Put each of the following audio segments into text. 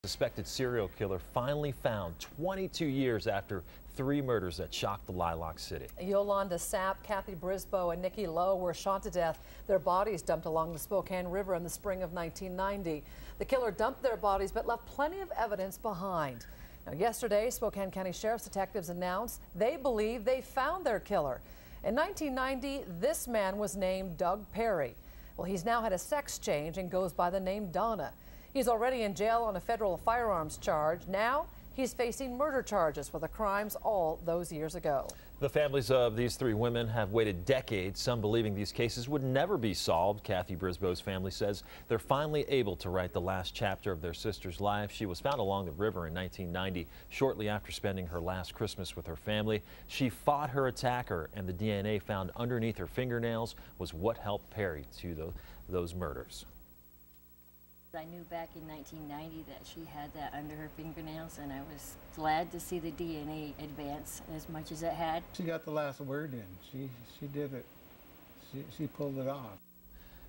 Suspected serial killer finally found 22 years after 3 murders that shocked the Lilac City. Yolanda Sapp, Brisbois, and Nickie Lowe were shot to death. Their bodies dumped along the Spokane River in the spring of 1990. The killer dumped their bodies but left plenty of evidence behind. Now, yesterday, Spokane County Sheriff's detectives announced they believe they found their killer. In 1990, this man was named Doug Perry. Well, he's now had a sex change and goes by the name Donna. He's already in jail on a federal firearms charge. Now he's facing murder charges for the crimes all those years ago. The families of these 3 women have waited decades, some believing these cases would never be solved. Kathy Brisbois' family says they're finally able to write the last chapter of their sister's life. She was found along the river in 1990, shortly after spending her last Christmas with her family. She fought her attacker, and the DNA found underneath her fingernails was what helped Perry to those murders. I knew back in 1990 that she had that under her fingernails, and I was glad to see the DNA advance as much as it had. She got the last word in. She did it. She pulled it off.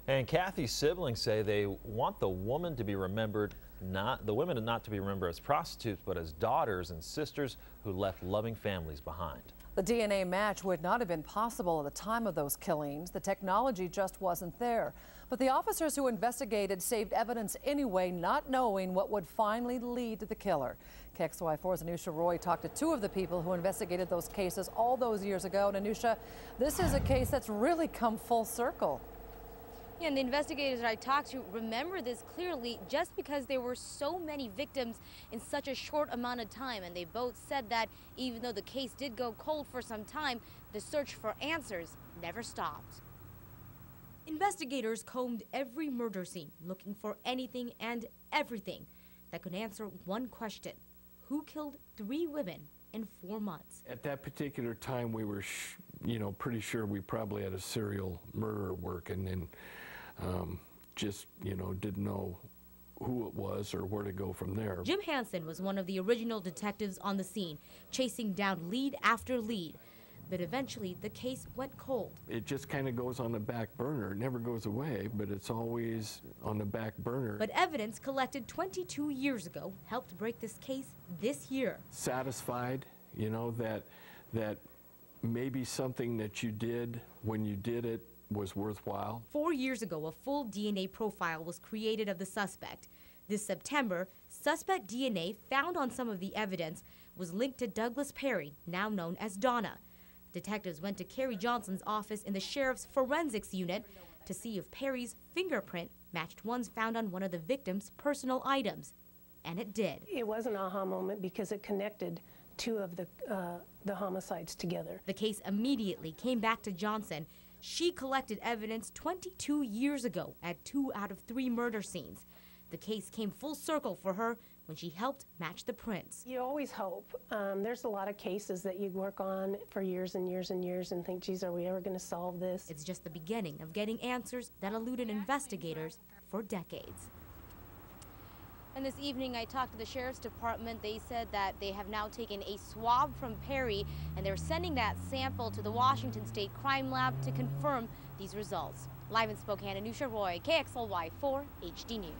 And Kathy's siblings say they want the woman to be remembered, not to be remembered as prostitutes, but as daughters and sisters who left loving families behind. The DNA match would not have been possible at the time of those killings. The technology just wasn't there. But the officers who investigated saved evidence anyway, not knowing what would finally lead to the killer. KXLY4's Anusha talked to 2 of the people who investigated those cases all those years ago. And Anusha, this is a case that's really come full circle. Yeah, and the investigators that I talked to remember this clearly just because there were so many victims in such a short amount of time. And they both said that even though the case did go cold for some time, the search for answers never stopped. Investigators combed every murder scene, looking for anything and everything that could answer one question: who killed 3 women in 4 months? At that particular time, we were, pretty sure we probably had a serial murderer working, and just, didn't know who it was or where to go from there. Jim Hansen was one of the original detectives on the scene, chasing down lead after lead. But eventually, the case went cold. It just kind of goes on the back burner. It never goes away, but it's always on the back burner. But evidence collected 22 years ago helped break this case this year. Satisfied, that maybe something that you did when you did it was worthwhile. 4 years ago, a full DNA profile was created of the suspect. This September, suspect DNA found on some of the evidence was linked to Douglas Perry, now known as Donna. Detectives went to Kerry Johnson's office in the sheriff's forensics unit to see if Perry's fingerprint matched ones found on one of the victim's personal items. And it did. It was an aha moment because it connected 2 of the homicides together. The case immediately came back to Johnson. She collected evidence 22 years ago at 2 out of 3 murder scenes. The case came full circle for her when she helped match the prints. You always hope. There's a lot of cases that you work on for years and years and years and think, geez, are we ever going to solve this? It's just the beginning of getting answers that eluded investigators for decades. And this evening, I talked to the Sheriff's Department. They said that they have now taken a swab from Perry, and they're sending that sample to the Washington State Crime Lab to confirm these results. Live in Spokane, Anusha, KXLY4 HD News.